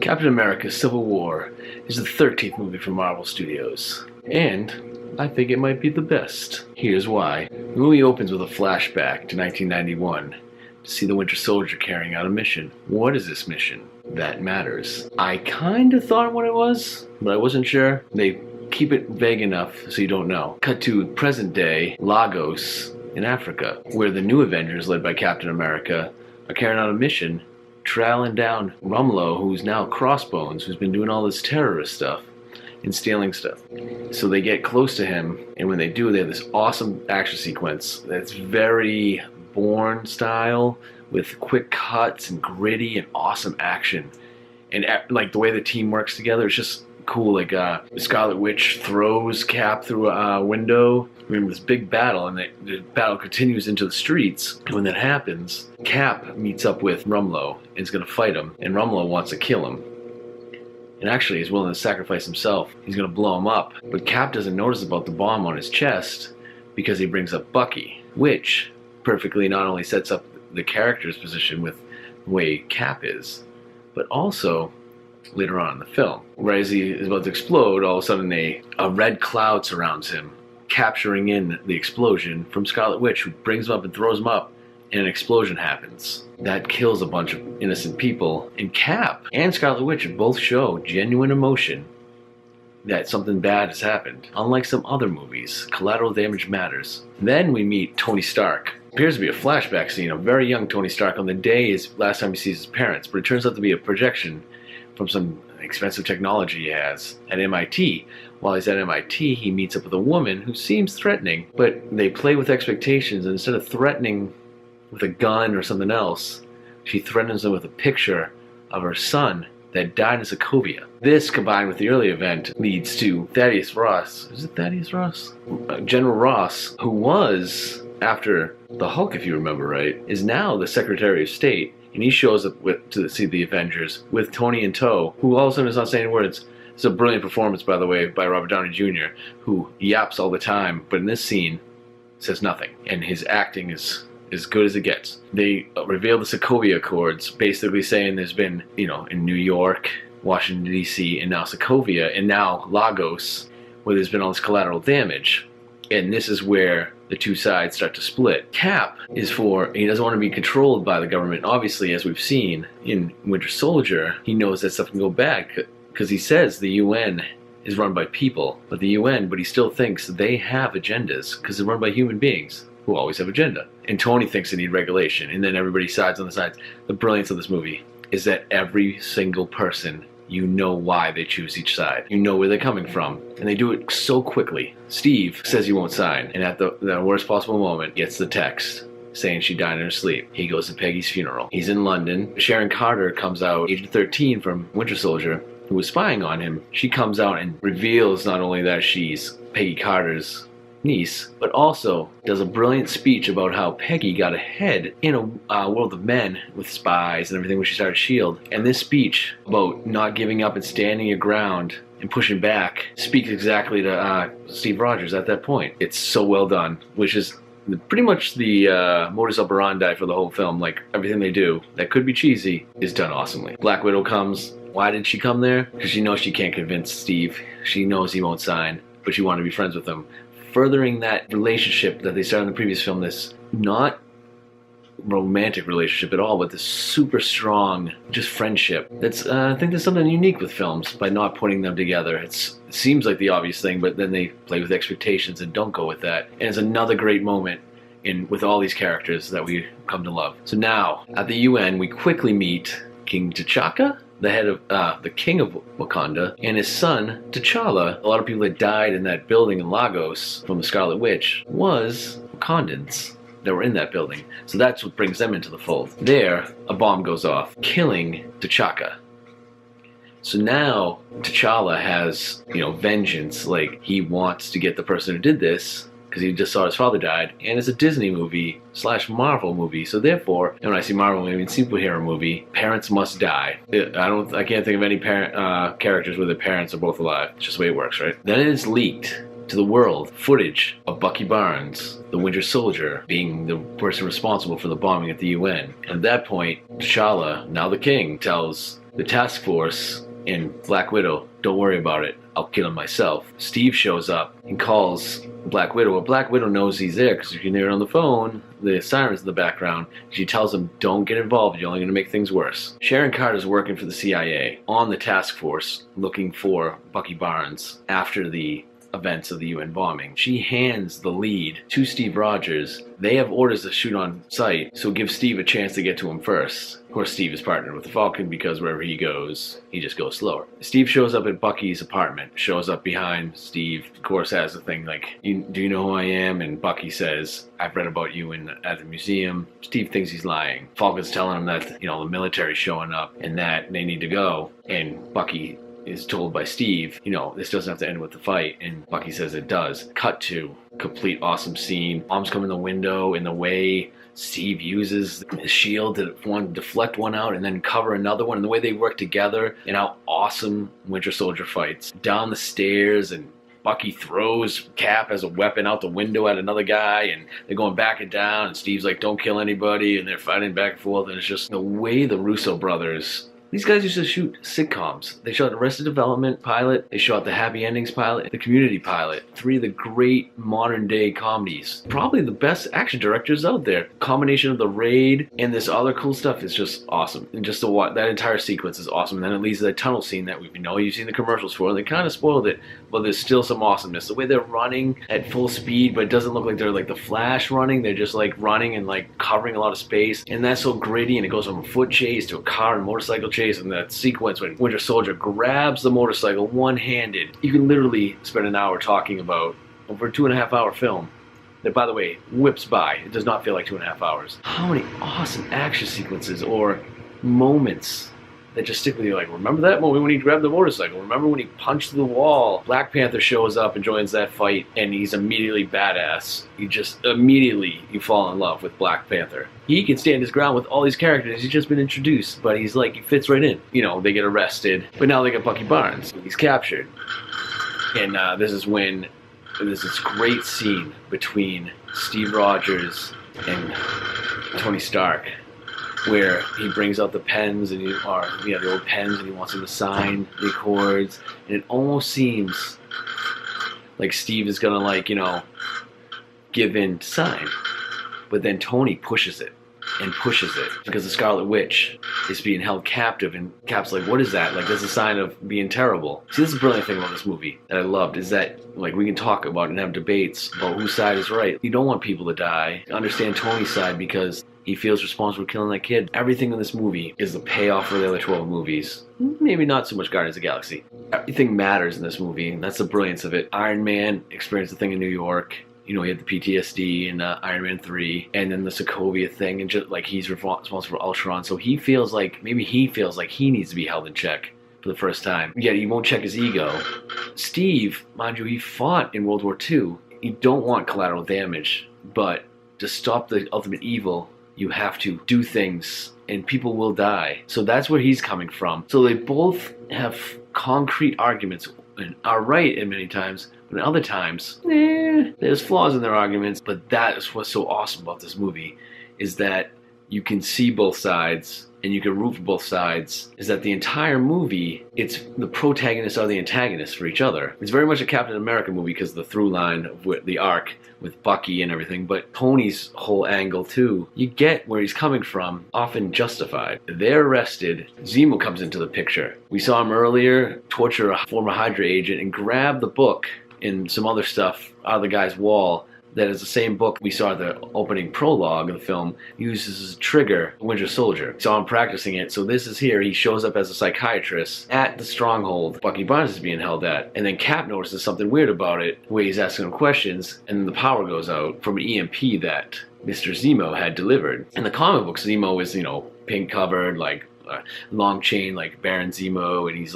Captain America Civil War is the 13th movie from Marvel Studios, and I think it might be the best. Here's why. The movie opens with a flashback to 1991 to see the Winter Soldier carrying out a mission. What is this mission? That matters. I kind of thought what it was, but I wasn't sure. They keep it vague enough so you don't know. Cut to present day Lagos in Africa, where the new Avengers, led by Captain America, are carrying out a mission traveling down Rumlow, who's now Crossbones, who's been doing all this terrorist stuff and stealing stuff. So they get close to him, and when they do, they have this awesome action sequence that's very Bourne style, with quick cuts and gritty and awesome action. And like the way the team works together, it's just cool. Like Scarlet Witch throws Cap through a window. Remember this big battle, and the battle continues into the streets. And when that happens, Cap meets up with Rumlow and is going to fight him, and Rumlow wants to kill him. And actually he's willing to sacrifice himself. He's going to blow him up. But Cap doesn't notice about the bomb on his chest because he brings up Bucky, which perfectly not only sets up the character's position with the way Cap is, but also later on in the film, where as he is about to explode, all of a sudden a red cloud surrounds him, capturing in the explosion from Scarlet Witch, who brings him up and throws him up, and an explosion happens. That kills a bunch of innocent people, and Cap and Scarlet Witch both show genuine emotion that something bad has happened. Unlike some other movies, collateral damage matters. Then we meet Tony Stark. Appears to be a flashback scene of very young Tony Stark on the day his last time he sees his parents, but it turns out to be a projection from some expensive technology he has at MIT. While he's at MIT, he meets up with a woman who seems threatening, but they play with expectations, and instead of threatening with a gun or something else, she threatens him with a picture of her son that died in Sokovia. This, combined with the early event, leads to Thaddeus Ross. Is it Thaddeus Ross? General Ross, who was, after the Hulk, if you remember right, is now the Secretary of State, and he shows up to see the Avengers with Tony in tow, who all of a sudden is not saying words. It's a brilliant performance, by the way, by Robert Downey Jr., who yaps all the time, but in this scene says nothing, and his acting is as good as it gets. They reveal the Sokovia Accords, basically saying there's been, in New York, Washington, D.C., and now Sokovia, and now Lagos, where there's been all this collateral damage. And this is where the two sides start to split. Cap is he doesn't want to be controlled by the government. Obviously, as we've seen in Winter Soldier, he knows that stuff can go bad, because he says the UN is run by people, but he still thinks they have agendas, because they're run by human beings who always have agenda. And Tony thinks they need regulation, and then everybody sides on the sides. The brilliance of this movie is that every single person, you know why they choose each side. You know where they're coming from, and they do it so quickly. Steve says he won't sign, and at the worst possible moment gets the text saying she died in her sleep. He goes to Peggy's funeral. He's in London. Sharon Carter comes out, Agent 13 from Winter Soldier, who was spying on him. She comes out and reveals not only that she's Peggy Carter's niece, but also does a brilliant speech about how Peggy got ahead in a world of men with spies and everything when she started S.H.I.E.L.D. And this speech about not giving up and standing your ground and pushing back speaks exactly to Steve Rogers at that point. It's so well done, which is pretty much the modus operandi for the whole film. Like, everything they do that could be cheesy is done awesomely. Black Widow comes. Why did she come there? Because she knows she can't convince Steve. She knows he won't sign, but she wanted to be friends with him, furthering that relationship that they started in the previous film, this not romantic relationship at all, but this super strong just friendship. That's I think there's something unique with films by not putting them together. It seems like the obvious thing, but then they play with expectations and don't go with that. And it's another great moment with all these characters that we come to love. So now, at the UN, we quickly meet King T'Chaka, the head of the king of Wakanda, and his son T'Challa. A lot of people that died in that building in Lagos from the Scarlet Witch was Wakandans that were in that building. So that's what brings them into the fold. There, a bomb goes off, killing T'Chaka. So now T'Challa has, vengeance. Like, he wants to get the person who did this, because he just saw his father died, and it's a Disney movie / Marvel movie. So therefore, when I see Marvel movie and superhero movie, parents must die. I can't think of any characters where their parents are both alive. It's just the way it works, right? Then it is leaked to the world footage of Bucky Barnes, the Winter Soldier, being the person responsible for the bombing at the UN. And at that point, T'Challa, now the king, tells The task force and Black Widow, don't worry about it, I'll kill him myself. Steve shows up and calls Black Widow. Well, Black Widow knows he's there because you can hear it on the phone, the sirens in the background. She tells him, don't get involved, you're only going to make things worse. Sharon Carter's working for the CIA on the task force looking for Bucky Barnes after the events of the UN bombing. She hands the lead to Steve Rogers. They have orders to shoot on sight, so give Steve a chance to get to him first. Of course, Steve is partnered with the Falcon because wherever he goes, he just goes slower. Steve shows up at Bucky's apartment, shows up behind Steve. Of course, has the thing like, do you know who I am? And Bucky says, I've read about you at the museum. Steve thinks he's lying. Falcon's telling him that, the military's showing up and that they need to go. And Bucky is told by Steve, this doesn't have to end with the fight, and Bucky says it does. Cut to complete awesome scene. Bombs come in the window, and the way Steve uses his shield to deflect one out and then cover another one, and the way they work together, and how awesome Winter Soldier fights. Down the stairs, and Bucky throws Cap as a weapon out the window at another guy, and they're going back and down, and Steve's like, don't kill anybody, and they're fighting back and forth, and it's just the way the Russo brothers, these guys used to shoot sitcoms. They shot Arrested Development pilot, they shot the Happy Endings pilot, the Community pilot. 3 of the great modern day comedies. Probably the best action directors out there. Combination of The Raid and this other cool stuff is just awesome. And just to watch, that entire sequence is awesome. And then it leads to that tunnel scene that you've seen the commercials for. They kind of spoiled it, but there's still some awesomeness. The way they're running at full speed, but it doesn't look like they're like the Flash running. They're just like running and like covering a lot of space. And that's so gritty, and it goes from a foot chase to a car and motorcycle chase. And that sequence when Winter Soldier grabs the motorcycle one-handed, you can literally spend an hour talking about over a 2.5 hour film that, by the way, whips by. It does not feel like 2.5 hours. How many awesome action sequences or moments that just stick with you, like, remember that moment when he grabbed the motorcycle? Remember when he punched the wall? Black Panther shows up and joins that fight, and he's immediately badass. You fall in love with Black Panther. He can stand his ground with all these characters. He's just been introduced, but he fits right in. They get arrested, but now they got Bucky Barnes. He's captured. And this is when there's this great scene between Steve Rogers and Tony Stark, where he brings out the pens and the old pens, and he wants him to sign the accords, and it almost seems like Steve is gonna give in to sign, but then Tony pushes it because the Scarlet Witch is being held captive, and Cap's like, what is that? Like, that's a sign of being terrible. See, this is the brilliant thing about this movie that I loved, is that we can talk about and have debates about whose side is right. You don't want people to die. Understand Tony's side because he feels responsible for killing that kid. Everything in this movie is the payoff for the other 12 movies. Maybe not so much Guardians of the Galaxy. Everything matters in this movie, and that's the brilliance of it. Iron Man experienced the thing in New York. He had the PTSD in Iron Man 3, and then the Sokovia thing, and just he's responsible for Ultron, so he feels like he needs to be held in check for the first time. Yet he won't check his ego. Steve, mind you, he fought in World War II. You don't want collateral damage, but to stop the ultimate evil, you have to do things, and people will die. So that's where he's coming from. So they both have concrete arguments and are right at many times, but at other times, there's flaws in their arguments. But that is what's so awesome about this movie, is that you can see both sides and you can root for both sides. Is that the entire movie, it's the protagonists are the antagonists for each other. It's very much a Captain America movie because of the through line of the arc with Bucky and everything, but Tony's whole angle too, you get where he's coming from, often justified. They're arrested. Zemo comes into the picture. We saw him earlier torture a former Hydra agent and grab the book and some other stuff out of the guy's wall. That is the same book we saw at the opening prologue of the film, uses as a trigger Winter Soldier. Saw him practicing it, so this is here. He shows up as a psychiatrist at the stronghold Bucky Barnes is being held at. And then Cap notices something weird about it, the way he's asking him questions, and then the power goes out from an EMP that Mr. Zemo had delivered. In the comic books, Zemo is, pink covered, long chain, like Baron Zemo, and he's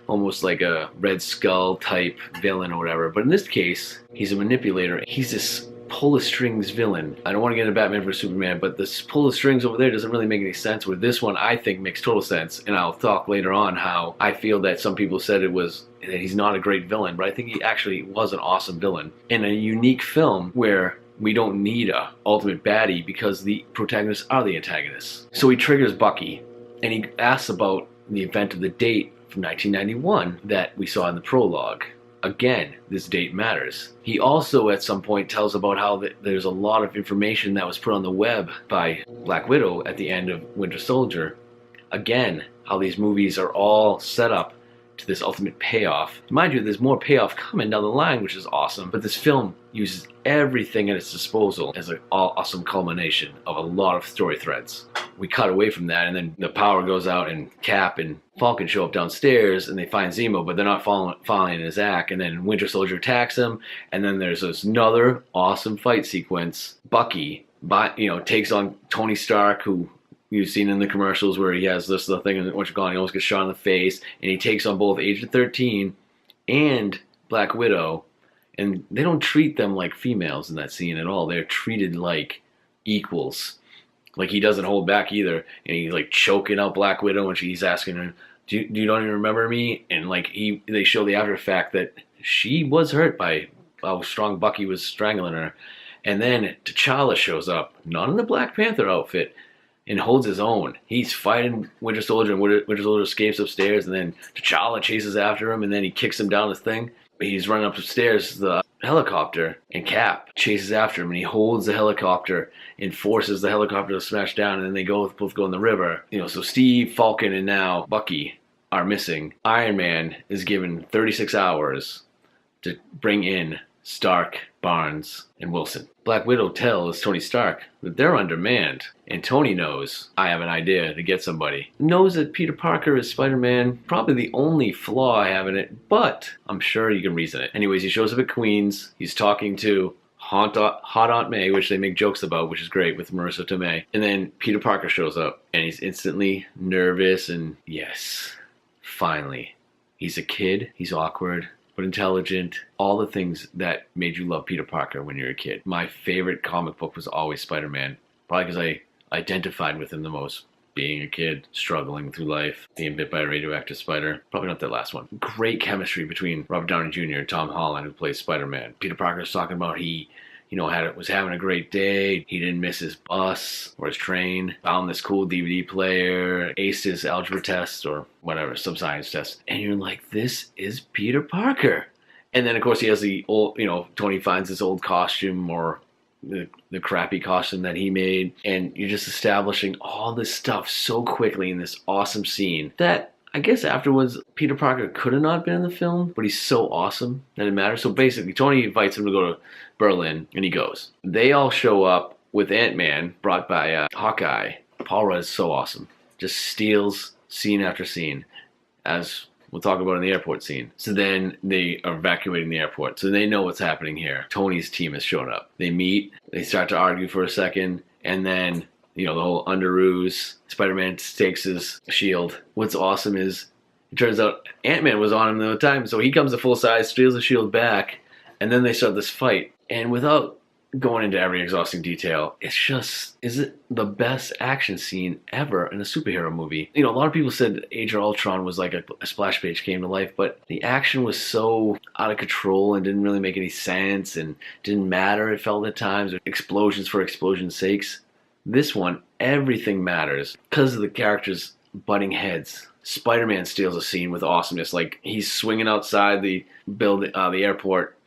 almost like a Red Skull type villain or whatever. But in this case, he's a manipulator. He's this pull the strings villain. I don't want to get into Batman vs Superman, but this pull the strings over there doesn't really make any sense. Where this one, I think, makes total sense. And I'll talk later on how I feel that some people said that he's not a great villain, but I think he actually was an awesome villain in a unique film where we don't need a ultimate baddie because the protagonists are the antagonists. So he triggers Bucky, and he asks about the event of the date from 1991 that we saw in the prologue. Again, this date matters. He also at some point tells about how there's a lot of information that was put on the web by Black Widow at the end of Winter Soldier. Again, how these movies are all set up to this ultimate payoff. Mind you, there's more payoff coming down the line, which is awesome, but this film uses everything at its disposal as an awesome culmination of a lot of story threads. We cut away from that, and then the power goes out, and Cap and Falcon show up downstairs, and they find Zemo, but they're not following his act, and then Winter Soldier attacks him, and then there's this another awesome fight sequence. Bucky, takes on Tony Stark, who you've seen in the commercials where he has this thing, and he almost gets shot in the face, and he takes on both Agent 13 and Black Widow, and they don't treat them like females in that scene at all. They're treated like equals. Like, he doesn't hold back either, and he's like choking out Black Widow when she's asking her, do you don't even remember me? And like they show the after fact that she was hurt by how strong Bucky was strangling her. And then T'Challa shows up, not in the Black Panther outfit, and holds his own. He's fighting Winter Soldier, and Winter Soldier escapes upstairs, and then T'Challa chases after him, and then he kicks him down this thing. He's running upstairs to the helicopter, and Cap chases after him, and he holds the helicopter and forces the helicopter to smash down, and then they both go in the river. So Steve, Falcon, and now Bucky are missing. Iron Man is given 36 hours to bring in Stark, Barnes, and Wilson. Black Widow tells Tony Stark that they're undermanned, and Tony knows, I have an idea to get somebody. Knows that Peter Parker is Spider-Man, probably the only flaw I have in it, but I'm sure you can reason it. Anyways, he shows up at Queens, he's talking to Hot Aunt May, which they make jokes about, which is great, with Marissa Tomei. And then Peter Parker shows up, and he's instantly nervous, and yes, finally. He's a kid, he's awkward, but intelligent, all the things that made you love Peter Parker when you were a kid. My favorite comic book was always Spider-Man, probably because I identified with him the most. Being a kid, struggling through life, being bit by a radioactive spider. Probably not that last one. Great chemistry between Robert Downey Jr. and Tom Holland, who plays Spider-Man. Peter Parker's talking about he was having a great day. He didn't miss his bus or his train. Found this cool DVD player. Aced his algebra test or whatever, some science test. And you're like, this is Peter Parker. And then, of course, he has the old, Tony finds this old costume or the crappy costume that he made. And you're just establishing all this stuff so quickly in this awesome scene that I guess afterwards, Peter Parker could have not been in the film, but he's so awesome that it matters. So basically, Tony invites him to go to Berlin, and he goes. They all show up with Ant-Man, brought by Hawkeye. Paul Rudd is so awesome. Just steals scene after scene, as we'll talk about in the airport scene. So then they are evacuating the airport. So they know what's happening here. Tony's team has shown up. They meet, they start to argue for a second, and then the whole underoos. Spider-Man takes his shield. What's awesome is, it turns out Ant-Man was on him the time, so he comes to full size, steals the shield back, and then they start this fight. And without going into every exhausting detail, is it the best action scene ever in a superhero movie? A lot of people said Age of Ultron was like a splash page came to life, but the action was so out of control and didn't really make any sense and didn't matter, it felt at times, or explosions for explosion's sakes. This one, everything matters because of the characters butting heads. Spider-Man steals a scene with awesomeness. Like, he's swinging outside the building, the airport,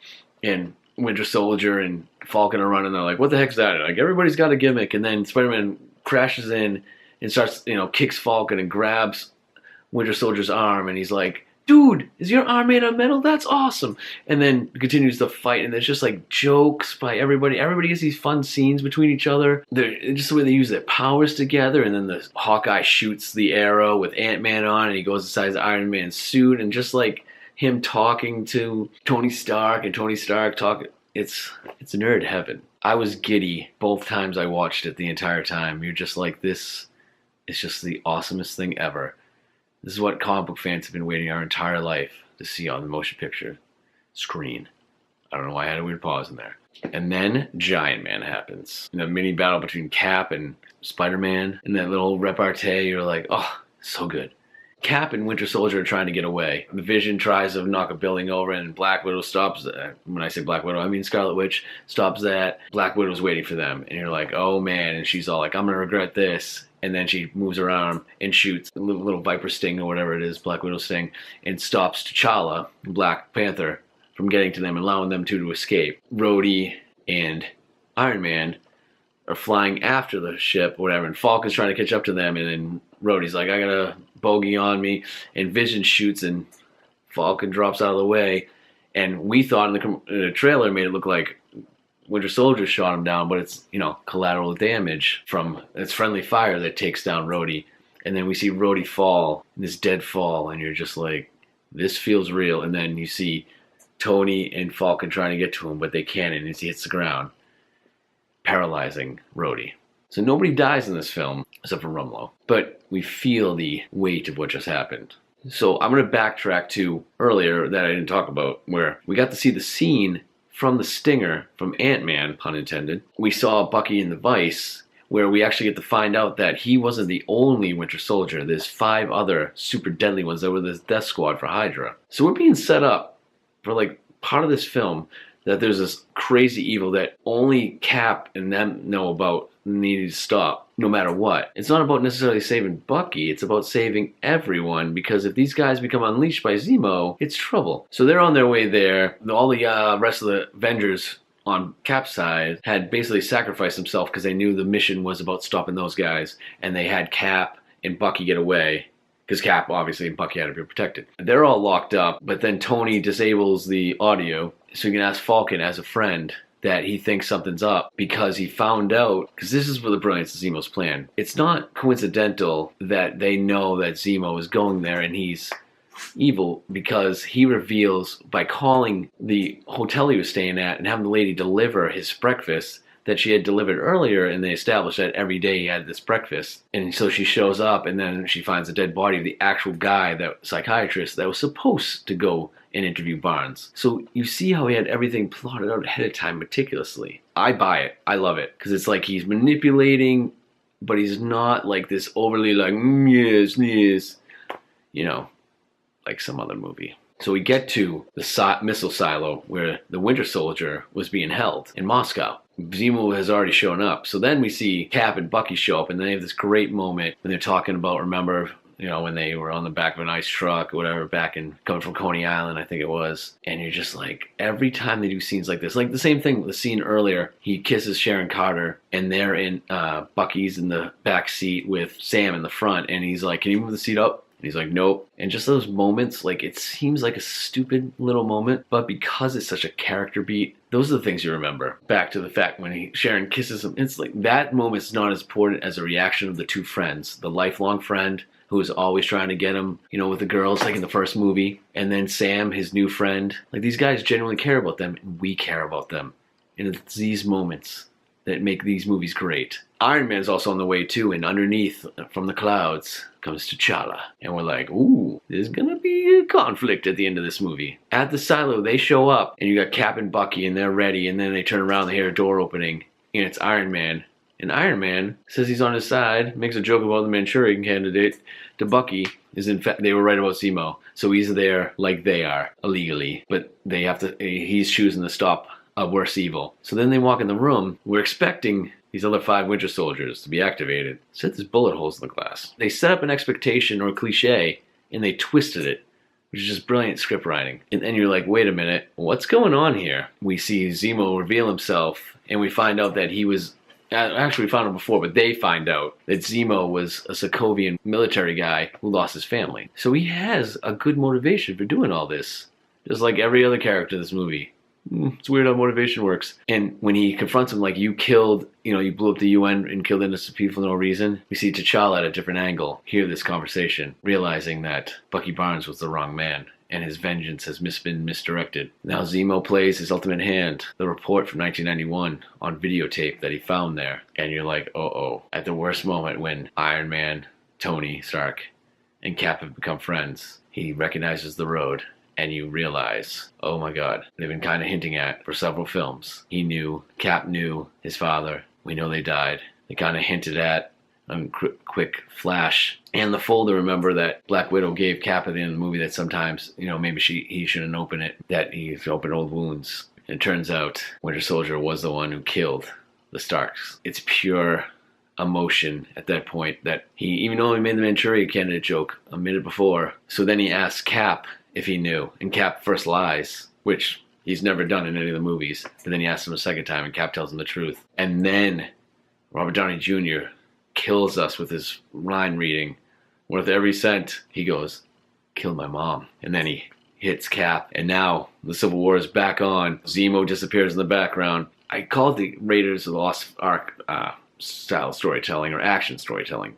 and Winter Soldier and Falcon are running. They're like, what the heck's that? Like, everybody's got a gimmick. And then Spider-Man crashes in and starts, kicks Falcon and grabs Winter Soldier's arm. And he's like, dude, is your arm made of metal? That's awesome. And then continues the fight, and there's just like jokes by everybody. Everybody gets these fun scenes between each other. Just the way they use their powers together, and then the Hawkeye shoots the arrow with Ant-Man on, and he goes inside his Iron Man suit, and just like him talking to Tony Stark, and Tony Stark talking. It's nerd heaven. I was giddy both times I watched it the entire time. You're just like, this is just the awesomest thing ever. This is what comic book fans have been waiting our entire life to see on the motion picture screen. I don't know why I had a weird pause in there. And then Giant Man happens. In a mini battle between Cap and Spider-Man. And that little repartee, you're like, oh, so good. Cap and Winter Soldier are trying to get away. The Vision tries to knock a building over, and Black Widow stops that. When I say Black Widow, I mean Scarlet Witch stops that. Black Widow's waiting for them. And you're like, oh man. And she's all like, I'm going to regret this. and then she moves her arm and shoots a little Viper sting or whatever it is, Black Widow sting, and stops T'Challa, Black Panther, from getting to them and allowing them to escape. Rhodey and Iron Man are flying after the ship, whatever, and Falcon's trying to catch up to them, and then Rhodey's like, I got a bogey on me, and Vision shoots, and Falcon drops out of the way, and we thought in the trailer made it look like Winter Soldier shot him down, but it's, collateral damage from its friendly fire that takes down Rhodey, and then we see Rhodey fall, this dead fall, and you're just like, this feels real, and then you see Tony and Falcon trying to get to him, but they can't, and he hits the ground, paralyzing Rhodey. So nobody dies in this film, except for Rumlow, but we feel the weight of what just happened. So I'm going to backtrack to earlier that I didn't talk about, where we got to see the scene from the stinger from Ant-Man, pun intended. We saw Bucky in the Vice, where we actually get to find out that he wasn't the only Winter Soldier. There's 5 other super deadly ones that were this death squad for Hydra. So we're being set up for like part of this film that there's this crazy evil that only Cap and them know about and needed to stop no matter what. It's not about necessarily saving Bucky, it's about saving everyone, because if these guys become unleashed by Zemo, it's trouble. So they're on their way there. All the rest of the Avengers on Cap's side had basically sacrificed themselves because they knew the mission was about stopping those guys, and they had Cap and Bucky get away. Because Cap, obviously, and Bucky had to be protected. They're all locked up, but then Tony disables the audio so he can ask Falcon as a friend that he thinks something's up, because he found out, because this is where the brilliance of Zemo's plan. It's not coincidental that they know that Zemo is going there and he's evil, because he reveals by calling the hotel he was staying at and having the lady deliver his breakfast that she had delivered earlier, and they established that every day he had this breakfast. And so she shows up, and then she finds the dead body of the actual guy, that psychiatrist that was supposed to go and interview Barnes. So you see how he had everything plotted out ahead of time meticulously. I buy it. I love it. Because it's like he's manipulating, but he's not like this overly like, yes, like some other movie. So we get to the missile silo where the Winter Soldier was being held in Moscow. Zemo has already shown up. So then we see Cap and Bucky show up, and they have this great moment when they're talking about, remember, when they were on the back of an ice truck or whatever, coming from Coney Island, I think it was. And you're just like, every time they do scenes like this, like the same thing, the scene earlier, he kisses Sharon Carter, and they're in, Bucky's in the back seat with Sam in the front, and he's like, can you move the seat up? And he's like, nope. And just those moments, like, it seems like a stupid little moment, but because it's such a character beat, those are the things you remember. Back to the fact when Sharon kisses him, it's like that moment's not as important as a reaction of the two friends. The lifelong friend who is always trying to get him, with the girls, like in the first movie. And then Sam, his new friend. Like, these guys genuinely care about them, and we care about them. And it's these moments that make these movies great. Iron Man's also on the way too, and underneath, from the clouds, comes T'Challa. And we're like, ooh, there's gonna be a conflict at the end of this movie. At the silo, they show up, and you got Cap and Bucky, and they're ready, and then they turn around, they hear a door opening, and it's Iron Man. And Iron Man says he's on his side, makes a joke about the Manchurian candidate to Bucky. Is in fact, they were right about Zemo. So he's there like they are, illegally. But he's choosing to stop a worse evil. So then they walk in the room. We're expecting these other 5 Winter Soldiers to be activated. Said there's bullet holes in the glass. They set up an expectation or a cliche, and they twisted it, which is just brilliant script writing. And then you're like, wait a minute, what's going on here? We see Zemo reveal himself, and we find out that he was, actually we found out before, but they find out that Zemo was a Sokovian military guy who lost his family. So he has a good motivation for doing all this, just like every other character in this movie. It's weird how motivation works. And when he confronts him, like, you blew up the UN and killed innocent people for no reason, we see T'Challa at a different angle hear this conversation, realizing that Bucky Barnes was the wrong man, and his vengeance has been misdirected. Now Zemo plays his ultimate hand, the report from 1991 on videotape that he found there. And you're like, uh-oh. At the worst moment when Iron Man, Tony Stark, and Cap have become friends, he recognizes the road. And you realize, oh my God, they've been kind of hinting at for several films. He knew, Cap knew his father. We know they died. They kind of hinted at a quick flash. And the folder, remember, that Black Widow gave Cap at the end of the movie that sometimes, maybe he shouldn't open it, that he should open old wounds. And it turns out Winter Soldier was the one who killed the Starks. It's pure emotion at that point that he, even though he made the Manchurian Candidate joke a minute before, so then he asks Cap if he knew, and Cap first lies, which he's never done in any of the movies, but then he asks him a second time and Cap tells him the truth. And then Robert Downey Jr. kills us with his line reading. Worth every cent, he goes, "Kill my mom." And then he hits Cap, and now the Civil War is back on. Zemo disappears in the background. I call it the Raiders of the Lost Ark style storytelling or action storytelling,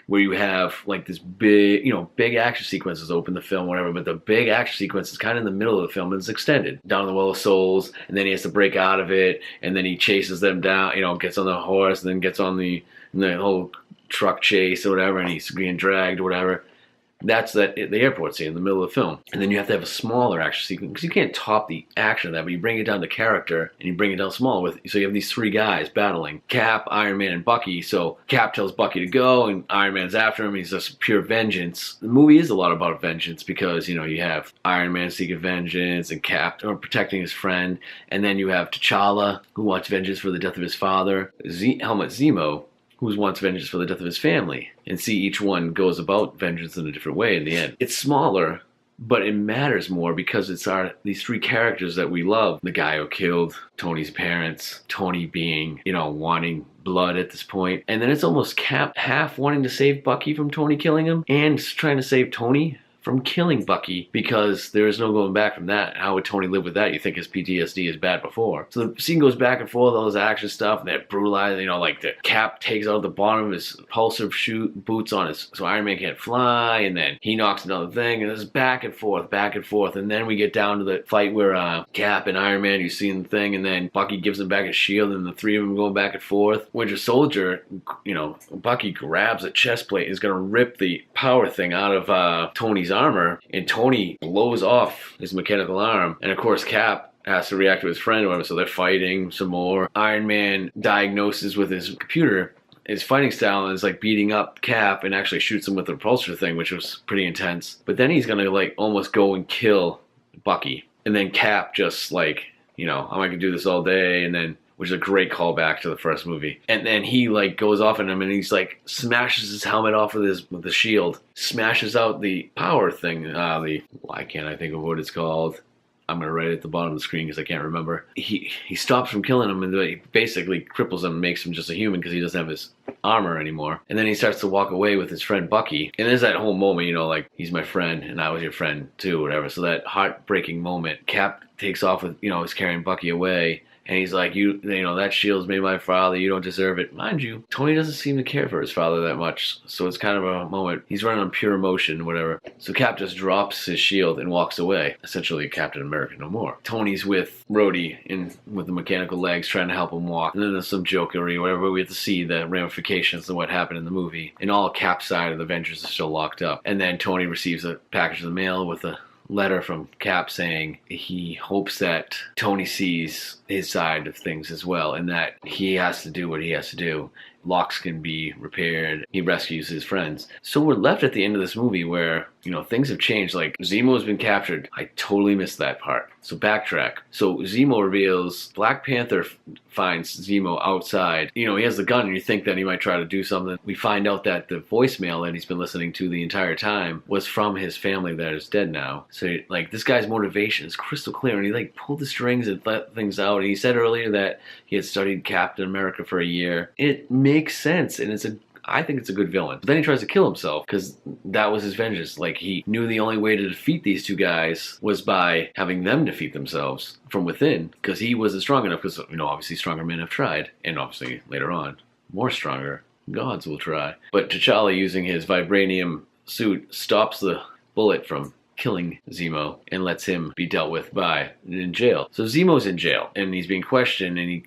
where you have like this big, big action sequences open the film, whatever, but the big action sequence is kind of in the middle of the film and it's extended down the Well of Souls, and then he has to break out of it, and then he chases them down, gets on the horse, and then gets on the whole truck chase or whatever, and he's being dragged or whatever. That's the airport scene in the middle of the film. And then you have to have a smaller action sequence, because you can't top the action of that, but you bring it down to character, and you bring it down small. So you have these three guys battling, Cap, Iron Man, and Bucky. So Cap tells Bucky to go, and Iron Man's after him. He's just pure vengeance. The movie is a lot about vengeance, because, you have Iron Man seeking vengeance, and Cap protecting his friend. And then you have T'Challa, who wants vengeance for the death of his father. Helmut Zemo, who wants vengeance for the death of his family, and see each one goes about vengeance in a different way in the end. It's smaller, but it matters more because it's these three characters that we love. The guy who killed Tony's parents, Tony being, wanting blood at this point, and then it's almost Cap half wanting to save Bucky from Tony killing him, and trying to save Tony from killing Bucky, because there is no going back from that. How would Tony live with that? You think his PTSD is bad before. So the scene goes back and forth, all this action stuff, and that brutalizing, like the Cap takes out the bottom of his repulsor boots on his, so Iron Man can't fly, and then he knocks another thing, and it's back and forth, and then we get down to the fight where Cap and Iron Man, you see the thing, and then Bucky gives him back his shield, and the three of them going back and forth. Winter Soldier, Bucky grabs a chest plate and is going to rip the power thing out of Tony's armor, and Tony blows off his mechanical arm, and of course Cap has to react to his friend or whatever, so they're fighting some more. Iron Man diagnoses with his computer his fighting style, and is like beating up Cap and actually shoots him with the repulsor thing, which was pretty intense. But then he's gonna like almost go and kill Bucky, and then Cap just like, I'm gonna do this all day, and then, which is a great callback to the first movie. And then he like goes off at him, and he's like smashes his helmet off with the shield, smashes out the power thing. Why can't I think of what it's called? I'm gonna write it at the bottom of the screen because I can't remember. He stops from killing him, and he basically cripples him and makes him just a human because he doesn't have his armor anymore. And then he starts to walk away with his friend Bucky. And there's that whole moment, like, he's my friend and I was your friend too, whatever. So that heartbreaking moment. Cap takes off with, he's carrying Bucky away. And he's like, that shield's made my father, you don't deserve it. Mind you, Tony doesn't seem to care for his father that much. So it's kind of a moment. He's running on pure emotion, whatever. So Cap just drops his shield and walks away. Essentially Captain America no more. Tony's with Rhodey with the mechanical legs trying to help him walk. And then there's some jokery or whatever. We have to see the ramifications of what happened in the movie. And all Cap's side of the Avengers is still locked up. And then Tony receives a package in the mail with a letter from Cap saying he hopes that Tony sees his side of things as well, and that he has to do what he has to do. Locks can be repaired. He rescues his friends. So we're left at the end of this movie where, things have changed. Like, Zemo's been captured. I totally missed that part. So backtrack. So Zemo reveals Black Panther finds Zemo outside. He has the gun, and you think that he might try to do something. We find out that the voicemail that he's been listening to the entire time was from his family that is dead now. So, this guy's motivation is crystal clear, and he, pulled the strings and let things out. And he said earlier that he had studied Captain America for a year. It makes sense, and I think it's a good villain. But then he tries to kill himself because that was his vengeance. He knew the only way to defeat these two guys was by having them defeat themselves from within, because he wasn't strong enough, because, obviously stronger men have tried, and obviously later on, more stronger gods will try. But T'Challa, using his vibranium suit, stops the bullet from killing Zemo and lets him be dealt with in jail. So Zemo's in jail, and he's being questioned, and he,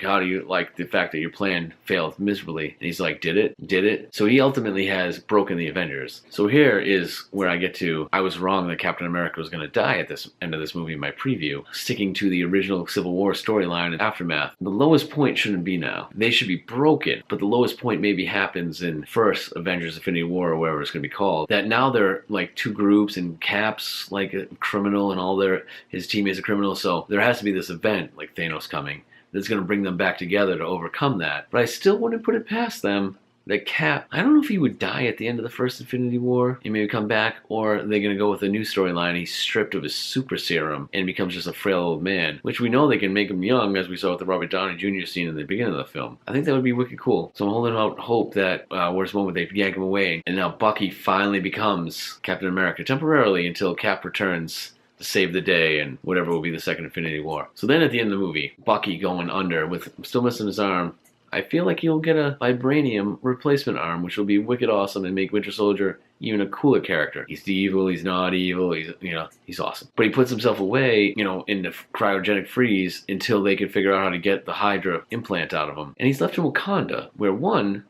how do you like the fact that your plan failed miserably? And he's like, did it? So he ultimately has broken the Avengers. So here is where I get to, I was wrong that Captain America was going to die at this end of this movie in my preview. Sticking to the original Civil War storyline and aftermath, the lowest point shouldn't be now. They should be broken, but the lowest point maybe happens in first Avengers Infinity War, or whatever it's going to be called. That now they're two groups, and Cap's like a criminal, and his teammate's a criminal, so there has to be this event like Thanos coming that's going to bring them back together to overcome that. But I still wouldn't put it past them that Cap, I don't know if he would die at the end of the first Infinity War and maybe come back, or they're going to go with a new storyline. He's stripped of his super serum and becomes just a frail old man, which we know they can make him young, as we saw with the Robert Downey Jr. scene in the beginning of the film. I think that would be wicked cool. So I'm holding out hope that worst moment they yank him away, and now Bucky finally becomes Captain America temporarily until Cap returns to save the day and whatever will be the second Infinity War. So then at the end of the movie, Bucky going under with still missing his arm. I feel like he'll get a vibranium replacement arm, which will be wicked awesome and make Winter Soldier even a cooler character. He's evil, he's not evil, he's awesome. But he puts himself away, in the cryogenic freeze until they can figure out how to get the Hydra implant out of him. And he's left in Wakanda, where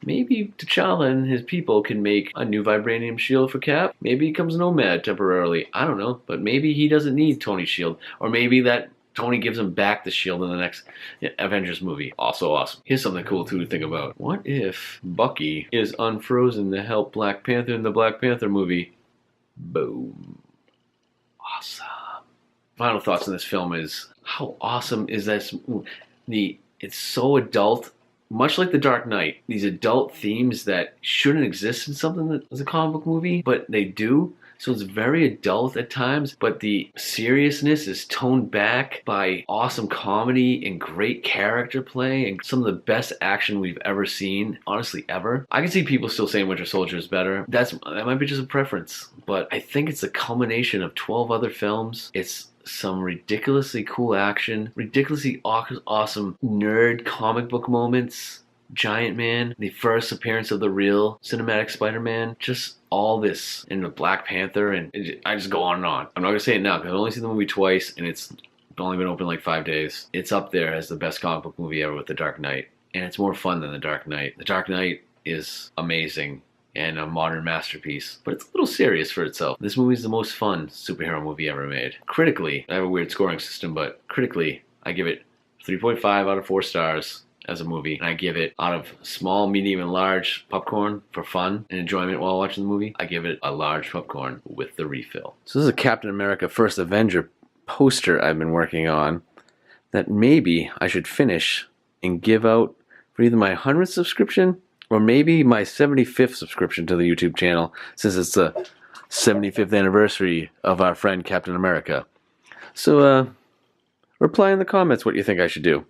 maybe T'Challa and his people can make a new vibranium shield for Cap. Maybe he becomes Nomad temporarily. I don't know. But maybe he doesn't need Tony's shield. Or maybe that Tony gives him back the shield in the next Avengers movie. Also awesome. Here's something cool too to think about. What if Bucky is unfrozen to help Black Panther in the Black Panther movie? Boom. Awesome. Final thoughts on this film is, how awesome is this? It's so adult. Much like The Dark Knight, these adult themes that shouldn't exist in something that is a comic book movie, but they do. So it's very adult at times, but the seriousness is toned back by awesome comedy and great character play and some of the best action we've ever seen, honestly, ever. I can see people still saying Winter Soldier is better. That might be just a preference, but I think it's a culmination of 12 other films. It's some ridiculously cool action, ridiculously awesome nerd comic book moments, Giant Man, the first appearance of the real cinematic Spider-Man, just all this in the Black Panther, and I just go on and on. I'm not going to say it now because I've only seen the movie twice and it's only been open like 5 days. It's up there as the best comic book movie ever with The Dark Knight, and it's more fun than The Dark Knight. The Dark Knight is amazing and a modern masterpiece, but it's a little serious for itself. This movie is the most fun superhero movie ever made. Critically, I have a weird scoring system, but critically, I give it 3.5 out of 4 stars as a movie, and I give it, out of small, medium, and large popcorn for fun and enjoyment while watching the movie, I give it a large popcorn with the refill. So this is a Captain America First Avenger poster I've been working on that maybe I should finish and give out for either my 100th subscription or maybe my 75th subscription to the YouTube channel, since it's the 75th anniversary of our friend Captain America. So reply in the comments what you think I should do.